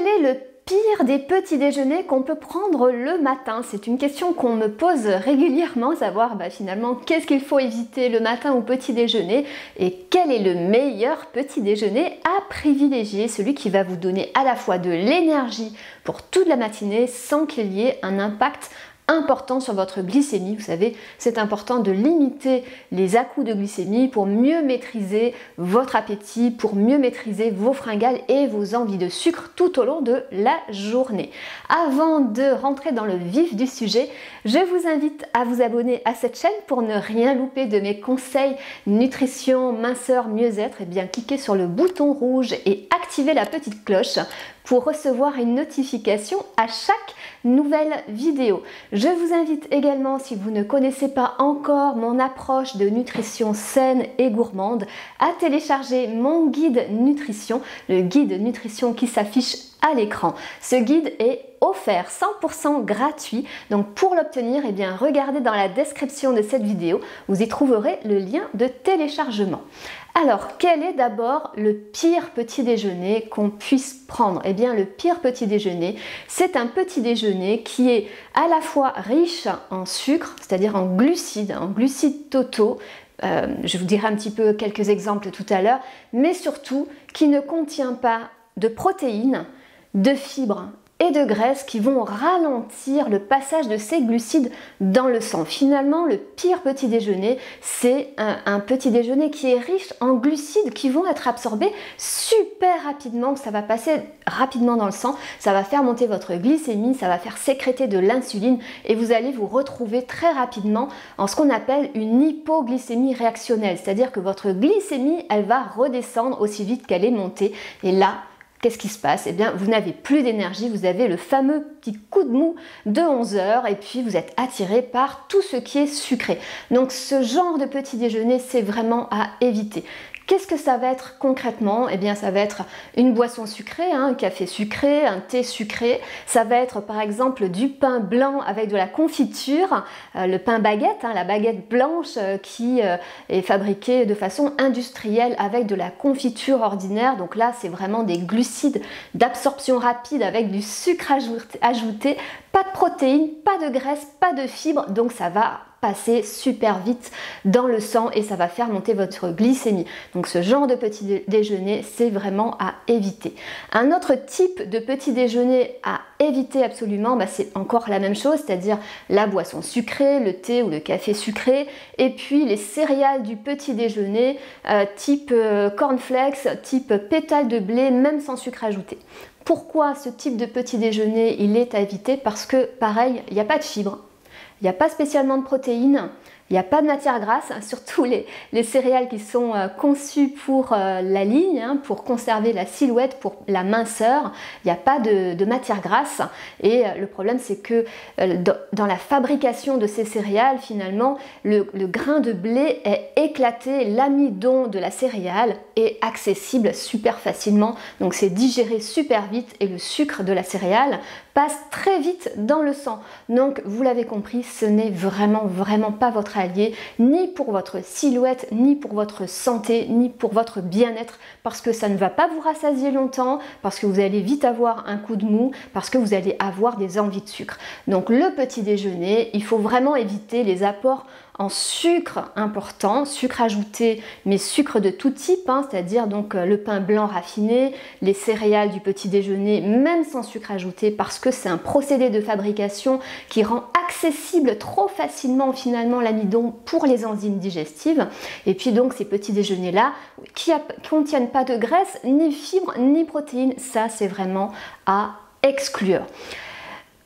Quel est le pire des petits déjeuners qu'on peut prendre le matin? C'est une question qu'on me pose régulièrement, savoir finalement qu'est-ce qu'il faut éviter le matin au petit déjeuner et quel est le meilleur petit déjeuner à privilégier, celui qui va vous donner à la fois de l'énergie pour toute la matinée sans qu'il y ait un impact important sur votre glycémie. Vous savez, c'est important de limiter les à-coups de glycémie pour mieux maîtriser votre appétit, pour mieux maîtriser vos fringales et vos envies de sucre tout au long de la journée. Avant de rentrer dans le vif du sujet, je vous invite à vous abonner à cette chaîne pour ne rien louper de mes conseils nutrition, minceur, mieux-être. Et bien, cliquez sur le bouton rouge et activez la petite cloche pour recevoir une notification à chaque nouvelle vidéo. Je vous invite également, si vous ne connaissez pas encore mon approche de nutrition saine et gourmande, à télécharger mon guide nutrition, le guide nutrition qui s'affiche à l'écran. Ce guide est offert 100% gratuit, donc pour l'obtenir, regardez dans la description de cette vidéo, vous y trouverez le lien de téléchargement. Alors, quel est d'abord le pire petit déjeuner qu'on puisse prendre? Le pire petit déjeuner, c'est un petit déjeuner qui est à la fois riche en sucre, c'est-à-dire en glucides totaux. Je vous dirai un petit peu quelques exemples tout à l'heure, mais surtout qui ne contient pas de protéines, de fibres et de graisses qui vont ralentir le passage de ces glucides dans le sang. Finalement, le pire petit déjeuner, c'est un petit déjeuner qui est riche en glucides qui vont être absorbés super rapidement, ça va passer rapidement dans le sang, ça va faire monter votre glycémie, ça va faire sécréter de l'insuline et vous allez vous retrouver très rapidement en ce qu'on appelle une hypoglycémie réactionnelle, c'est-à-dire que votre glycémie, elle va redescendre aussi vite qu'elle est montée et là, qu'est-ce qui se passe? Vous n'avez plus d'énergie, vous avez le fameux petit coup de mou de 11 heures et puis vous êtes attiré par tout ce qui est sucré. Donc ce genre de petit déjeuner, c'est vraiment à éviter. Qu'est-ce que ça va être concrètement? Ça va être une boisson sucrée, un café sucré, un thé sucré. Ça va être par exemple du pain blanc avec de la confiture, le pain baguette, la baguette blanche qui est fabriquée de façon industrielle avec de la confiture ordinaire. Donc là, c'est vraiment des glucides d'absorption rapide avec du sucre ajouté, pas de protéines, pas de graisse, pas de fibres. Donc ça va passer super vite dans le sang et ça va faire monter votre glycémie. Donc ce genre de petit déjeuner, c'est vraiment à éviter. Un autre type de petit déjeuner à éviter absolument, c'est encore la même chose, c'est-à-dire la boisson sucrée, le thé ou le café sucré, et puis les céréales du petit déjeuner, type cornflakes, type pétales de blé, même sans sucre ajouté. Pourquoi ce type de petit déjeuner, il est à éviter? Parce que pareil, il n'y a pas de fibres. Il n'y a pas spécialement de protéines, il n'y a pas de matière grasse, surtout les céréales qui sont conçues pour la ligne, pour conserver la silhouette, pour la minceur. Il n'y a pas de matière grasse et le problème c'est que dans la fabrication de ces céréales, finalement, le grain de blé est éclaté, l'amidon de la céréale est accessible super facilement, donc c'est digéré super vite et le sucre de la céréale passe très vite dans le sang. Donc vous l'avez compris, ce n'est vraiment pas votre allié, ni pour votre silhouette, ni pour votre santé, ni pour votre bien-être, parce que ça ne va pas vous rassasier longtemps, parce que vous allez vite avoir un coup de mou, parce que vous allez avoir des envies de sucre. Donc le petit déjeuner, il faut vraiment éviter les apports en sucre important, sucre ajouté, mais sucre de tout type, c'est-à-dire donc le pain blanc raffiné, les céréales du petit déjeuner, même sans sucre ajouté, parce que c'est un procédé de fabrication qui rend accessible trop facilement finalement l'amidon pour les enzymes digestives. Et puis donc ces petits déjeuners-là qui contiennent pas de graisse, ni fibres, ni protéines, ça c'est vraiment à exclure.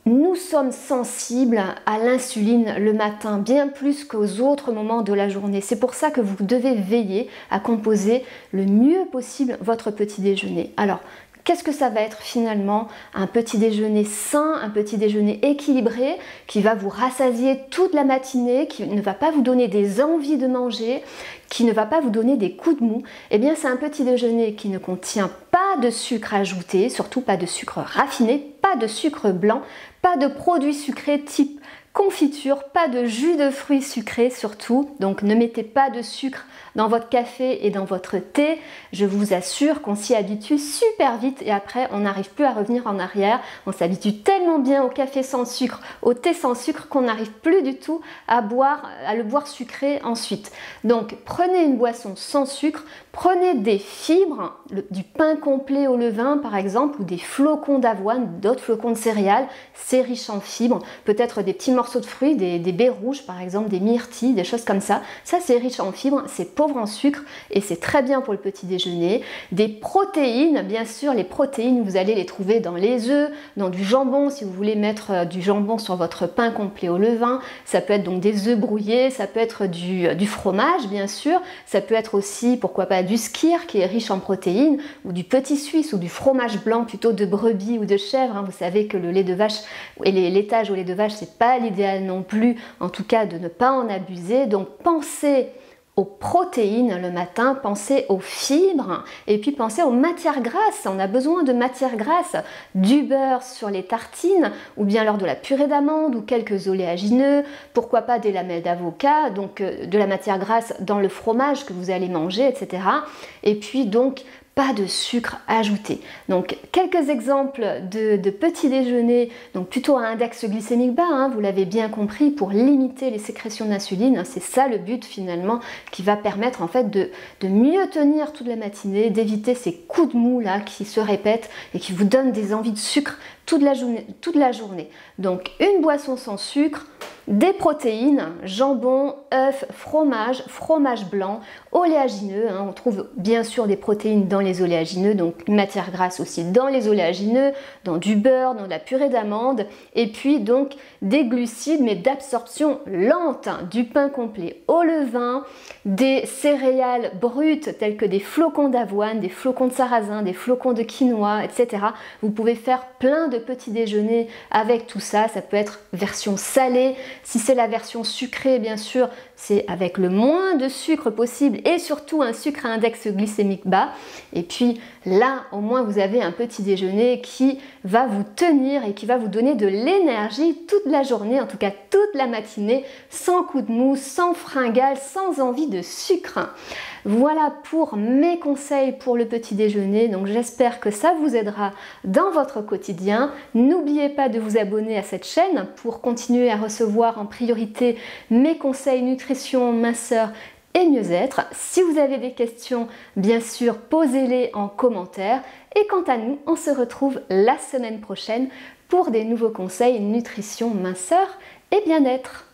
Nous sommes sensibles à l'insuline le matin, bien plus qu'aux autres moments de la journée. C'est pour ça que vous devez veiller à composer le mieux possible votre petit déjeuner. Alors, qu'est-ce que ça va être finalement? Un petit déjeuner sain, un petit déjeuner équilibré qui va vous rassasier toute la matinée, qui ne va pas vous donner des envies de manger, qui ne va pas vous donner des coups de mou. C'est un petit déjeuner qui ne contient pas de sucre ajouté, surtout pas de sucre raffiné, pas de sucre blanc, pas de produits sucrés type confiture, pas de jus de fruits sucrés surtout, donc ne mettez pas de sucre dans votre café et dans votre thé. Je vous assure qu'on s'y habitue super vite et après on n'arrive plus à revenir en arrière. On s'habitue tellement bien au café sans sucre, au thé sans sucre qu'on n'arrive plus du tout à le boire sucré ensuite. Donc prenez une boisson sans sucre, prenez des fibres, du pain complet au levain par exemple, ou des flocons d'avoine, d'autres flocons de céréales, c'est riche en fibres, peut-être des petits morceaux de fruits, des baies rouges par exemple, des myrtilles, des choses comme ça. Ça c'est riche en fibres, c'est pauvre en sucre et c'est très bien pour le petit déjeuner. Des protéines, bien sûr, les protéines vous allez les trouver dans les œufs, dans du jambon si vous voulez mettre du jambon sur votre pain complet au levain. Ça peut être donc des œufs brouillés, ça peut être du fromage bien sûr, ça peut être aussi pourquoi pas du skyr qui est riche en protéines, ou du petit suisse ou du fromage blanc plutôt de brebis ou de chèvre. Vous savez que le lait de vache et les laitages au lait de vache c'est pas l'idéal non plus, en tout cas de ne pas en abuser. Donc pensez aux protéines le matin, pensez aux fibres et puis pensez aux matières grasses. On a besoin de matières grasses, du beurre sur les tartines ou bien lors de la purée d'amande ou quelques oléagineux, pourquoi pas des lamelles d'avocat, donc de la matière grasse dans le fromage que vous allez manger, etc. Et puis donc pas de sucre ajouté. Donc quelques exemples de petits déjeuners, donc plutôt à index glycémique bas, vous l'avez bien compris, pour limiter les sécrétions d'insuline. C'est ça le but finalement qui va permettre en fait de mieux tenir toute la matinée, d'éviter ces coups de mou là qui se répètent et qui vous donnent des envies de sucre toute la journée. Donc une boisson sans sucre, des protéines, jambon, œufs, fromage blanc, oléagineux, on trouve bien sûr des protéines dans les oléagineux, donc matière grasse aussi dans les oléagineux, dans du beurre, dans de la purée d'amande, et puis donc des glucides mais d'absorption lente, du pain complet au levain, des céréales brutes telles que des flocons d'avoine, des flocons de sarrasin, des flocons de quinoa, etc. Vous pouvez faire plein de petits déjeuners avec tout ça. Ça peut être version salée. Si c'est la version sucrée, bien sûr, c'est avec le moins de sucre possible et surtout un sucre à index glycémique bas. Et puis là, au moins, vous avez un petit déjeuner qui va vous tenir et qui va vous donner de l'énergie toute la journée, en tout cas toute la matinée, sans coup de mou, sans fringales, sans envie de sucre. Voilà pour mes conseils pour le petit déjeuner. Donc j'espère que ça vous aidera dans votre quotidien. N'oubliez pas de vous abonner à cette chaîne pour continuer à recevoir en priorité mes conseils nutrition, minceur et mieux-être. Si vous avez des questions, bien sûr, posez-les en commentaire. Et quant à nous, on se retrouve la semaine prochaine pour des nouveaux conseils nutrition, minceur et bien-être.